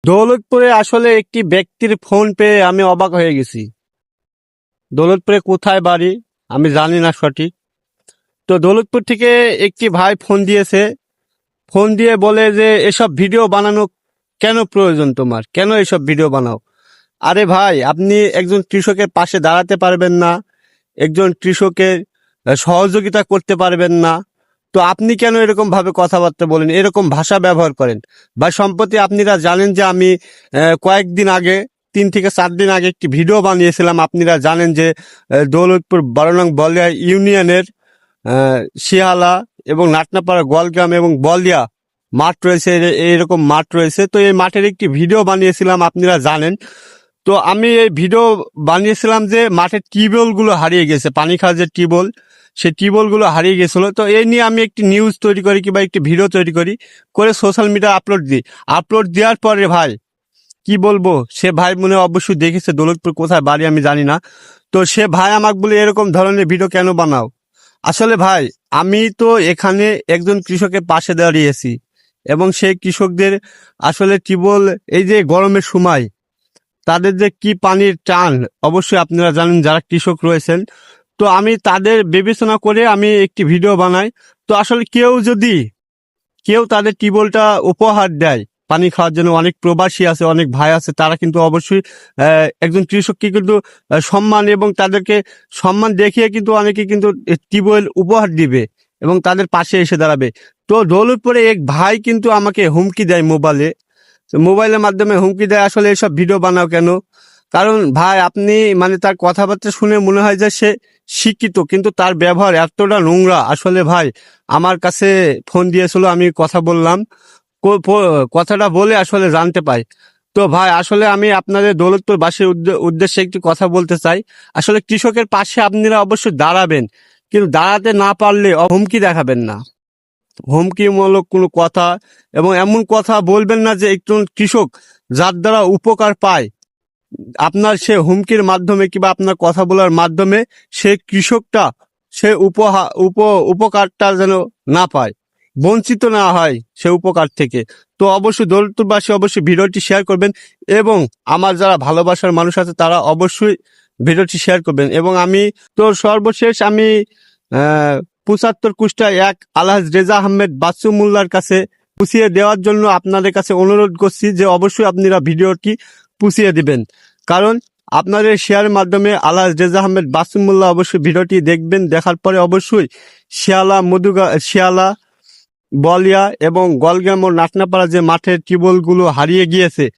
দৌলতপুরে আসলে একটি ব্যক্তির ফোন পেয়ে আমি অবাক হয়ে গেছি। দৌলতপুরে কোথায় বাড়ি আমি জানি না সঠিক। তো দৌলতপুর থেকে একটি ভাই ফোন দিয়েছে, ফোন দিয়ে বলে যে এসব ভিডিও বানানো কেন প্রয়োজন, তোমার কেন এসব ভিডিও বানাও? আরে ভাই, আপনি একজন কৃষকের পাশে দাঁড়াতে পারবেন না, একজন কৃষকের সহযোগিতা করতে পারবেন না, তো আপনি কেন এরকম ভাবে কথাবার্তা বলেন, এরকম ভাষা ব্যবহার করেন? বা সম্প্রতি আপনারা জানেন যে আমি কয়েকদিন আগে 3 থেকে 4 দিন আগে একটি ভিডিও বানিয়েছিলাম। আপনারা জানেন যে দৌলতপুর 12 নং বলিয়া ইউনিয়নের শিয়ালা এবং নাটনাপাড়া গোয়ালগ্রাম এবং বলিয়া মাঠ রয়েছে, এইরকম মাঠ রয়েছে। তো এই মাঠের একটি ভিডিও বানিয়েছিলাম, আপনারা জানেন। তো আমি এই ভিডিও বানিয়েছিলাম যে মাঠের টিউবওয়েলগুলো হারিয়ে গেছে, পানি খাওয়ার যে টিউবওয়েল, সেই টিউবওয়েলগুলো হারিয়ে গেছিল। তো এই নিয়ে আমি একটি নিউজ তৈরি করি কিংবা একটি ভিডিও তৈরি করি, করে সোশ্যাল মিডিয়া আপলোড দিই। আপলোড দেওয়ার পরে ভাই কি বলবো, সে ভাই মনে হয় অবশ্যই দেখেছে দৌলতপুর কোথায় বাড়ি আমি জানি না। তো সে ভাই আমাকে বলে এরকম ধরনের ভিডিও কেন বানাও? আসলে ভাই, আমি তো এখানে একজন কৃষকের পাশে দাঁড়িয়েছি এবং সেই কৃষকদের আসলে টিউবওয়েল, এই যে গরমের সময় তাদের যে কি পানির টান, অবশ্যই আপনারা জানেন যারা কৃষক রয়েছেন। তো আমি তাদের বিবেচনা করে আমি একটি ভিডিও বানাই। তো আসলে কেউ তাদের টিউবওয়েলটা উপহার দেয় পানি খাওয়ার জন্য, অনেক প্রবাসী আছে, অনেক ভাই আছে, তারা কিন্তু অবশ্যই একজন কৃষককে কিন্তু সম্মান এবং তাদেরকে সম্মান দেখিয়ে কিন্তু অনেকে কিন্তু টিউবওয়েল উপহার দিবে এবং তাদের পাশে এসে দাঁড়াবে। তো দৌলতপুরে এক ভাই কিন্তু আমাকে হুমকি দেয় মোবাইলের মাধ্যমে হুমকি দেয়, আসলে এসব ভিডিও বানাও কেন? কারণ ভাই, আপনি মানে তার কথাবার্তা শুনে মনে হয় যে সে শিক্ষিত, কিন্তু তার ব্যবহার এতটা নোংরা। আসলে ভাই আমার কাছে ফোন দিয়েছিল, আমি কথা বললাম, কথাটা বলে আসলে জানতে পাই। তো ভাই আসলে আমি আপনাদের দৌলতপুরবাসীর উদ্দেশ্যে একটি কথা বলতে চাই। আসলে কৃষকের পাশে আপনারা অবশ্যই দাঁড়াবেন, কিন্তু দাঁড়াতে না পারলে হুমকি দেখাবেন না, হুমকিমূলক কোনো কথা এবং এমন কথা বলবেন না যে একজন কৃষক যার দ্বারা উপকার পায়, আপনার সে হুমকির মাধ্যমে কিংবা আপনার কথা বলার মাধ্যমে সে কৃষকটা সে উপকারটা যেন না পায়, বঞ্চিত না হয় সে উপকার থেকে। তো অবশ্যই দৌলতপুরবাসী অবশ্যই ভিডিওটি শেয়ার করবেন এবং আমার যারা ভালোবাসার মানুষ আছে তারা অবশ্যই ভিডিওটি শেয়ার করবেন। এবং আমি তো সর্বশেষ আমি 75 কুষ্টা 1 আলহাজ রেজা আহমেদ বাচ্চু মোল্লার কাছে পুষিয়ে দেওয়ার জন্য আপনাদের কাছে অনুরোধ করছি যে অবশ্যই আপনারা ভিডিওটি পুষিয়ে দিবেন। কারণ আপনাদের শেয়ারের মাধ্যমে আলহাজ রেজা আহমেদ বাচ্চু মোল্লা অবশ্যই ভিডিওটি দেখবেন, দেখার পরে অবশ্যই শিয়ালা বলিয়া এবং গোয়ালগ্রাম ও নাটনাপাড়া যে মাঠের টিউবওয়েলগুলো হারিয়ে গিয়েছে